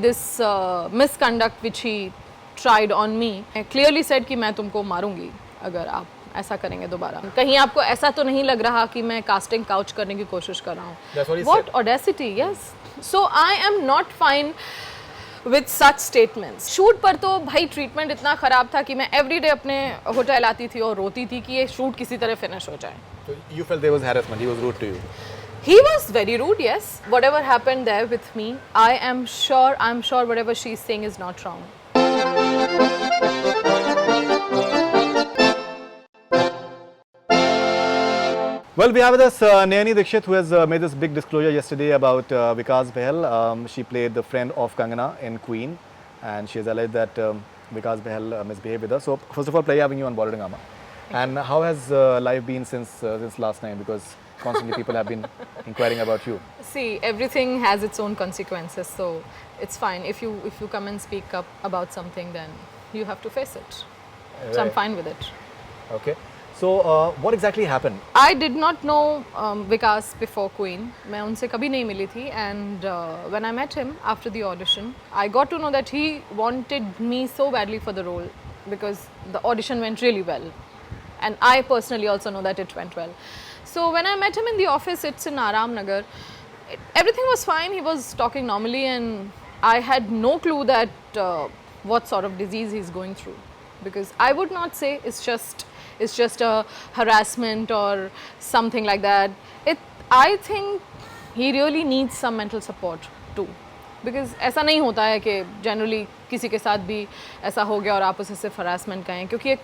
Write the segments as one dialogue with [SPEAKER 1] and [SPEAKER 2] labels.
[SPEAKER 1] This misconduct which he tried on me, I clearly said कि मैं तुमको मारूंगी अगर आप ऐसा करेंगे दोबारा। कहीं आपको ऐसा तो नहीं लग रहा कि मैं कास्टिंग काउच करने की कोशिश कर रहा हूँ? What audacity, yes. So I am not fine with such statements. Shoot पर तो भाई ट्रीटमेंट इतना ख़राब था कि मैं एवरीडे अपने होटल आती थी और रोती थी कि ये शूट किसी तरह फिनिश हो जाए।
[SPEAKER 2] So you felt there was harassment, he was rude to you?
[SPEAKER 1] He was very rude, yes. Whatever happened there with me, I'm sure whatever she's saying is not wrong.
[SPEAKER 2] Well, we have with us Nayani Dixit, who has made this big disclosure yesterday about Vikas Behel. She played the friend of Kangana in Queen, and she has alleged that Vikas Behel misbehaved with her. So, first of all, pleasure having you on Bollywood Hungama. And how has life been since last night? Because constantly people have been inquiring about you.
[SPEAKER 1] See, everything has its own consequences, so it's fine. If you come and speak up about something, then you have to face it.
[SPEAKER 2] Right.
[SPEAKER 1] So I'm fine with it.
[SPEAKER 2] Okay. So, what exactly happened?
[SPEAKER 1] I did not know Vikas before Queen. मैं उनसे कभी नहीं मिली थी, and when I met him after the audition, I got to know that he wanted me so badly for the role because the audition went really well, and I personally also know that it went well. So when I met him in the office, it's in Aram Nagar, everything was fine. He was talking normally, and I had no clue that what sort of disease he's going through, because I would not say it's just a harassment or something like that. I think he really needs some mental support too, because ऐसा नहीं होता है कि generally किसी के साथ भी ऐसा हो गया और आप उसे सिर्फ harassment कहें, क्योंकि ये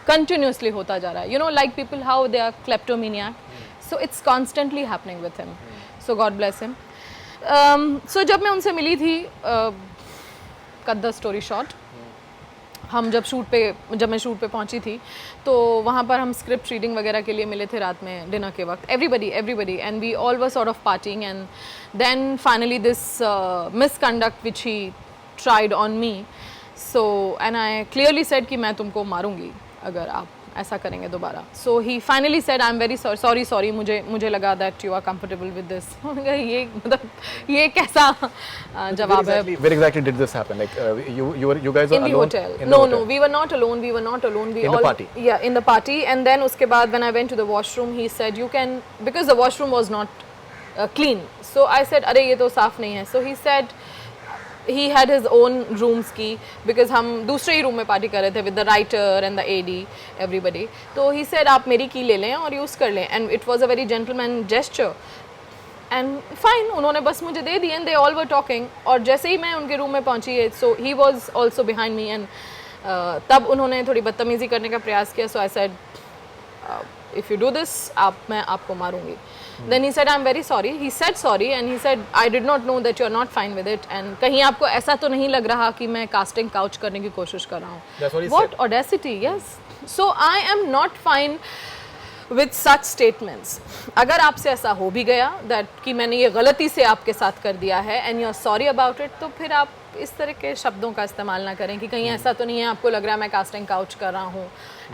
[SPEAKER 1] continuously होता जा रहा है. You know, like people how they are kleptomaniac, so it's constantly happening with him. So God bless him. So जब मैं उनसे मिली थी, cut the story short, हम जब मैं शूट पे पहुंची थी तो वहाँ पर हम स्क्रिप्ट रीडिंग वगैरह के लिए मिले थे रात में डिनर के वक्त. Everybody and we all were sort of parting, and then finally this misconduct which he tried on me. So and I clearly said कि मैं तुमको मारूंगी अगर आप ऐसा करेंगे दोबारा. So he finally said I am very sorry, मुझे लगा that you are comfortable with this. ये मतलब ये कैसा जवाब है?
[SPEAKER 2] Where exactly did this happen? Like you guys were
[SPEAKER 1] in the
[SPEAKER 2] alone
[SPEAKER 1] hotel.
[SPEAKER 2] in the hotel?
[SPEAKER 1] No, we were not alone. We
[SPEAKER 2] in
[SPEAKER 1] all,
[SPEAKER 2] the party?
[SPEAKER 1] Yeah, in the party. And then uske baad when I went to the washroom, he said you can, because the washroom was not clean. So I said अरे ये तो साफ नहीं है. So he said he had his own room's key, because हम दूसरे ही room में party कर रहे थे with the writer and the AD, everybody. तो he said आप मेरी की ले लें और यूज़ कर लें, and it was a very gentleman gesture. And fine, उन्होंने बस मुझे दे दी, and they all were talking. और जैसे ही मैं उनके रूम में पहुंची, so he was also behind me, and तब उन्होंने थोड़ी बदतमीज़ी करने का प्रयास किया. So I said if you do this, मैं आपको मारूंगी. Then he said I'm very sorry. He said sorry, and he said I did not know that you're not fine with it, and कहीं आपको ऐसा तो नहीं लग रहा कि मैं casting couch करने की कोशिश कर रहा हूँ?
[SPEAKER 2] That's what he
[SPEAKER 1] What
[SPEAKER 2] said.
[SPEAKER 1] audacity, yes. So I am not fine with such statements. अगर आपसे ऐसा हो भी गया that कि मैंने ये गलती से आपके साथ कर दिया है and you're sorry about it, तो फिर आप इस तरह के शब्दों का इस्तेमाल ना करें कि कहीं ऐसा तो नहीं है आपको लग रहा है मैं कास्टिंग काउच कर रहा हूँ.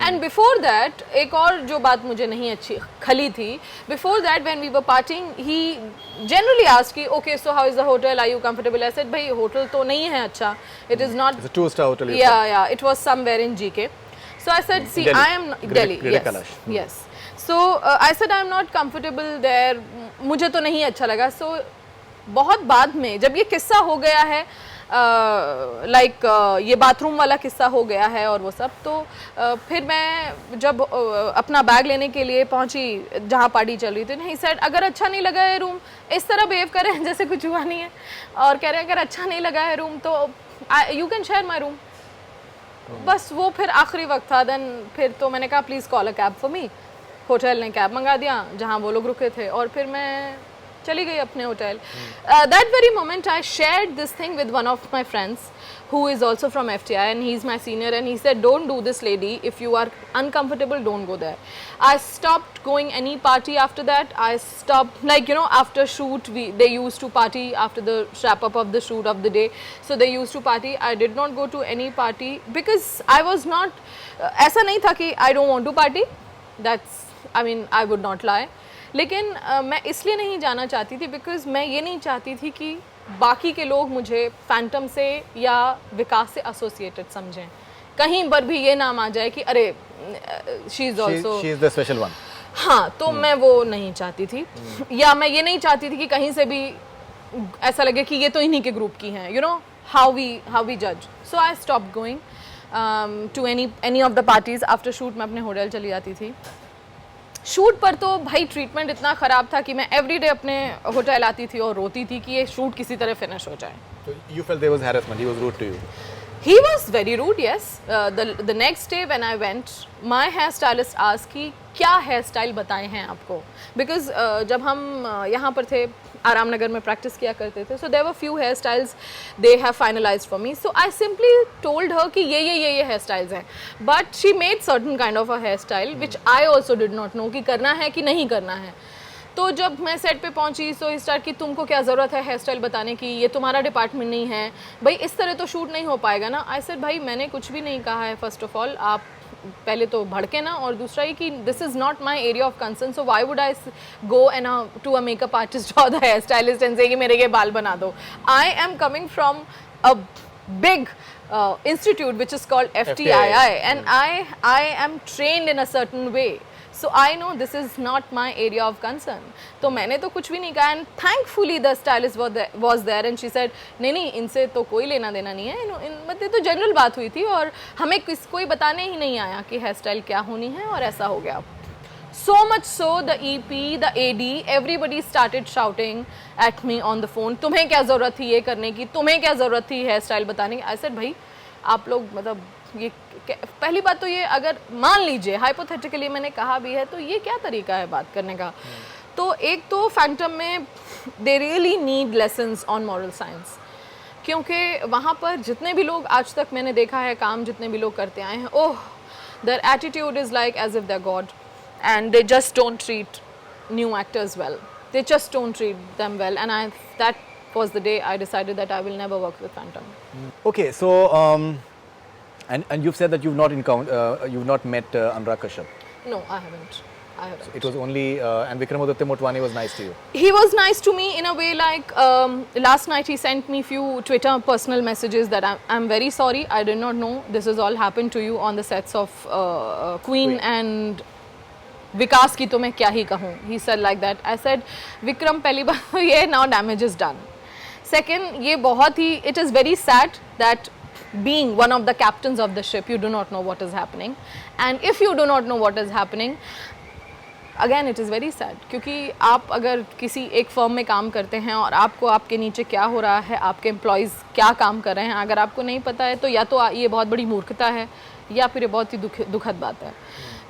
[SPEAKER 1] एंड बिफोर दैट एक और जो बात मुझे नहीं अच्छी खली थी, before that when we were parting he generally asked कि okay so how is the hotel, are you comfortable? I said भाई होटल तो नहीं है अच्छा, it is not,
[SPEAKER 2] It's a 2-star hotel.
[SPEAKER 1] या it was somewhere in GK. So I said see I am Delhi, yes. So I said I am not comfortable there, मुझे तो नहीं अच्छा लगा. सो बहुत बाद में जब ये किस्सा हो गया है, ये बाथरूम वाला किस्सा हो गया है और वो सब, तो फिर मैं जब अपना बैग लेने के लिए पहुंची जहाँ पार्टी चल रही थी, नहीं सेड अगर अच्छा नहीं लगा है रूम, इस तरह बिहेव करें जैसे कुछ हुआ नहीं है, और कह रहे हैं अगर अच्छा नहीं लगा है रूम तो you can share my room. बस वो फिर आखिरी वक्त था. देन फिर तो मैंने कहा please call a cab for me. Hotel ने कैब मंगा दिया जहाँ वो लोग रुके थे, और फिर मैं चली गई अपने hotel. That very moment I shared this thing with one of my friends who is also from FTI, and he's my senior, and he said don't do this lady, if you are uncomfortable don't go there. I stopped going any party after that. I stopped, like, you know, after shoot they used to party after the wrap up of the shoot of the day, so they used to party. I did not go to any party because I was not ऐसा नहीं था कि I don't want to party. That's, I mean, I would not lie. लेकिन मैं इसलिए नहीं जाना चाहती थी बिकॉज मैं ये नहीं चाहती थी कि बाकी के लोग मुझे फैंटम से या विकास से एसोसिएटेड समझें, कहीं पर भी ये नाम आ जाए कि अरे she is also,
[SPEAKER 2] she is the special one.
[SPEAKER 1] हाँ, तो मैं वो नहीं चाहती थी, या मैं ये नहीं चाहती थी कि कहीं से भी ऐसा लगे कि ये तो इन्हीं के ग्रुप की हैं, यू नो हाउ वी जज। So I stop going to any of the parties. After shoot मैं अपने होटल चली जाती थी। शूट पर तो भाई ट्रीटमेंट इतना ख़राब था कि मैं एवरीडे अपने होटल आती थी और रोती थी कि ये शूट किसी तरह फिनिश हो जाए।
[SPEAKER 2] So you felt there was harassment, he was rude to you.
[SPEAKER 1] He was very rude, yes. The next day when I went, my hairstylist asked कि क्या हेयर स्टाइल बताए हैं आपको, बिकॉज जब हम यहाँ पर थे आराम नगर में प्रैक्टिस किया करते थे, so there were few hair styles they have finalised for me, so I simply told her कि ये हेयर स्टाइल्स हैं, but she made certain kind of a hair style which I also did not know कि करना है कि नहीं करना है। तो जब मैं सेट पे पहुंची सो इस स्टार्ट की तुमको क्या ज़रूरत है हेयर स्टाइल बताने की, ये तुम्हारा डिपार्टमेंट नहीं है भाई, इस तरह तो शूट नहीं हो पाएगा ना। आई सेड भाई मैंने कुछ भी नहीं कहा है, फर्स्ट ऑफ ऑल आप पहले तो भड़के ना, और दूसरा ये कि this is not my area of concern, so why would I go and to a makeup artist और the hair stylist and say कि मेरे ये बाल बना दो। I am coming from a big institute which is called FTII and I am trained in a certain way, so I know this is not my area of concern. तो मैंने तो कुछ भी नहीं कहा, and thankfully the stylist was there and she said नहीं इनसे तो कोई लेना देना नहीं है, मतलब तो जनरल बात हुई थी और हमें कोई बताने ही नहीं आया कि हेयर स्टाइल क्या होनी है, और ऐसा हो गया। So much so the EP, the AD, everybody started shouting at me on the phone, तुम्हें क्या ज़रूरत थी ये करने की, तुम्हें क्या ज़रूरत थी हेयर स्टाइल बताने की। I said भाई आप लोग मतलब ये पहली बात तो ये अगर मान लीजिए हाइपोथेटिकली मैंने कहा भी है तो ये क्या तरीका है बात करने का। तो एक तो फैंटम में they really need lessons on moral science, क्योंकि वहाँ पर जितने भी लोग आज तक मैंने देखा है काम जितने भी लोग करते आए हैं, oh their attitude is like as if they're god, and they just don't treat new actors well. They just don't treat them well, and that was the day I decided that I will never work with Phantom.
[SPEAKER 2] Okay, so and you've said that you've not met Anurag Kashyap.
[SPEAKER 1] No, I haven't.
[SPEAKER 2] So it was only and Vikramaditya Motwani was nice to you.
[SPEAKER 1] He was nice to me in a way, like last night he sent me few Twitter personal messages that I'm very sorry, I did not know this has all happened to you on the sets of Queen and विकास की तो मैं क्या ही कहूँ। He said like that. I said Vikram पहली बात ये now damage is done. Second, ये बहुत ही it is very sad that being one of the captains of the ship you do not know what is happening, and if you do not know what is happening again it is very sad, क्योंकि आप अगर किसी एक firm में काम करते हैं और आपको आपके नीचे क्या हो रहा है, आपके एम्प्लॉयज़ क्या काम कर रहे हैं, अगर आपको नहीं पता है तो या तो ये बहुत बड़ी मूर्खता है या फिर ये बहुत ही दुखद बात है।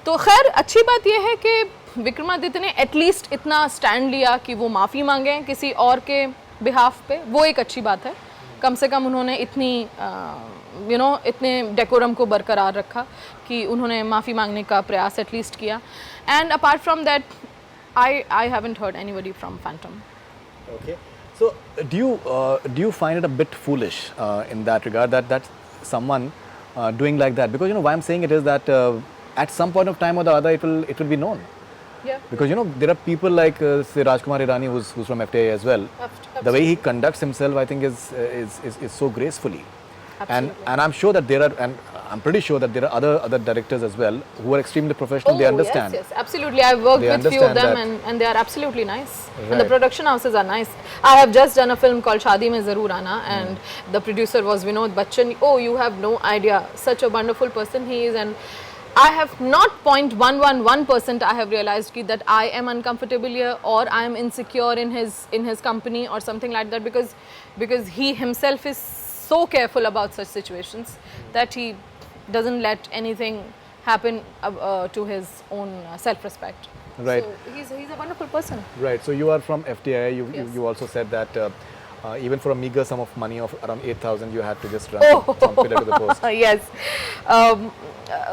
[SPEAKER 1] तो खैर अच्छी बात यह है कि विक्रमादित्य ने एटलीस्ट इतना स्टैंड लिया कि वो माफ़ी मांगें किसी और के बिहाफ पे, वो एक अच्छी बात है। कम से कम उन्होंने इतनी इतने डेकोरम को बरकरार रखा कि उन्होंने माफ़ी मांगने का प्रयास एटलीस्ट किया। And apart from that I haven't heard anybody from Phantom.
[SPEAKER 2] Okay, so do you find it a bit foolish in that regard that someone doing like that, because why I'm saying it is that at some point of time or the other it will be known.
[SPEAKER 1] Yeah.
[SPEAKER 2] Because there are people like say Rajkumar Irani who's from FTI as well.
[SPEAKER 1] Absolutely.
[SPEAKER 2] The way he conducts himself, I think is so gracefully.
[SPEAKER 1] Absolutely.
[SPEAKER 2] And I'm sure that there are, and I'm pretty sure that there are other directors as well who are extremely professional. They understand.
[SPEAKER 1] Yes, absolutely. I've worked
[SPEAKER 2] They
[SPEAKER 1] with few of them
[SPEAKER 2] understand
[SPEAKER 1] and they are absolutely nice. And the
[SPEAKER 2] Right.
[SPEAKER 1] production houses are nice. I have just done a film called Shaadi Mein Zarur Aana, and the producer was Vinod Bachchan. Oh, you have no idea. Such a wonderful person he is, and I have not 0.111% I have realized that I am uncomfortable here or I am insecure in his company or something like that, because he himself is so careful about such situations that he doesn't let anything happen to his own self-respect.
[SPEAKER 2] Right.
[SPEAKER 1] So he's a wonderful person.
[SPEAKER 2] Right. So you are from FTI.
[SPEAKER 1] Yes.
[SPEAKER 2] You also said that even for a meager sum of money of around 8,000, you had to just run from pillar to the post.
[SPEAKER 1] Yes.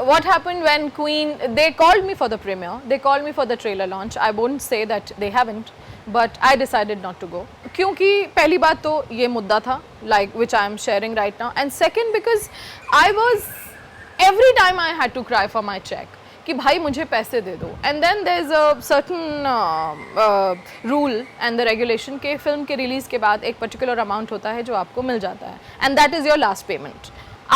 [SPEAKER 1] What happened when Queen, they called me for the premiere, they called me for the trailer launch. I won't say that they haven't, but I decided not to go. क्योंकि पहली बात तो ये मुद्दा था, like which I am sharing right now, and second because I was every time I had to cry for my check कि भाई मुझे पैसे दे दो, and then there is a certain rule and the regulation के film के release के बाद एक पर्टिकुलर अमाउंट होता है जो आपको मिल जाता है, and that is your last payment.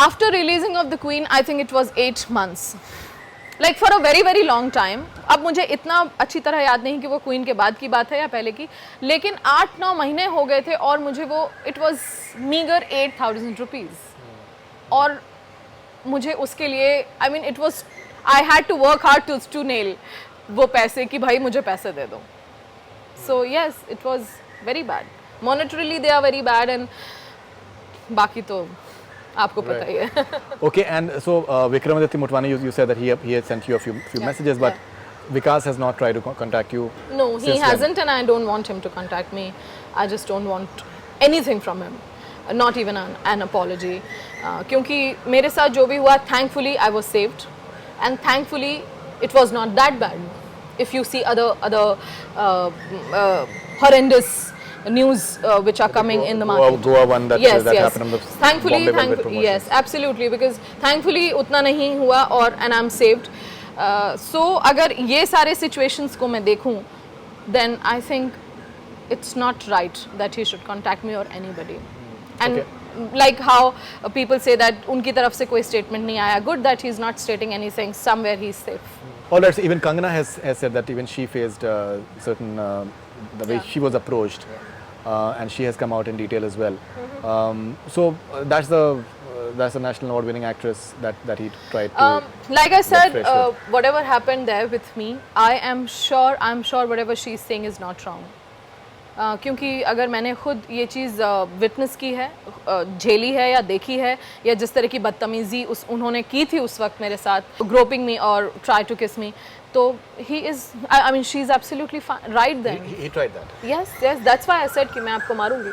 [SPEAKER 1] After releasing of the queen I think it was 8 months, like for a very very long time. अब मुझे इतना अच्छी तरह याद नहीं कि वो क्वीन के बाद की बात है या पहले की, लेकिन 8-9 महीने हो गए थे और मुझे वो इट वॉज मीगर 8,000 रुपीज़. और मुझे उसके लिए I mean it was I had to work hard to nail वो पैसे कि भाई मुझे पैसे दे दो. So yes it was very bad. Monetarily they are very bad, and बाकी तो आपको पता ही है.
[SPEAKER 2] Okay, and so Vikramaditya Motwani, you said that he had sent you a few messages, but Vikas has not tried to contact you.
[SPEAKER 1] No, he
[SPEAKER 2] since
[SPEAKER 1] hasn't,
[SPEAKER 2] then.
[SPEAKER 1] and I don't want him to contact me. I just don't want anything from him, not even an apology. क्योंकि मेरे साथ जो भी हुआ, thankfully I was saved, and thankfully it was not that bad. If you see other horrendous news which are coming in the market.
[SPEAKER 2] Goa one that
[SPEAKER 1] yes.
[SPEAKER 2] happened on the
[SPEAKER 1] thankfully,
[SPEAKER 2] Bombay Velvet promotions.
[SPEAKER 1] yes, absolutely, because thankfully उतना नहीं हुआ और and I'm saved. So अगर ये सारे situations को मैं देखूं, then I think it's not right that he should contact me or anybody. And like how people say that उनकी तरफ से कोई statement नहीं आया. Good that he's not stating anything. Somewhere he's safe.
[SPEAKER 2] All right, so even Kangana has said that even she faced certain the way she was approached, and she has come out in detail as well. So that's the national award-winning actress that he tried to.
[SPEAKER 1] Like I said,
[SPEAKER 2] fresh with.
[SPEAKER 1] whatever happened there with me, I'm sure whatever she's saying is not wrong. क्योंकि अगर मैंने खुद ये चीज़ witness की है, झेली है या देखी है, या जिस तरह की बदतमीज़ी उन्होंने की थी उस वक्त मेरे साथ, ग्रोपिंग मी और ट्राई टू किस मी, तो he is I mean she is absolutely right then.
[SPEAKER 2] He tried that.
[SPEAKER 1] Yes, that's why I said कि मैं आपको मारूंगी.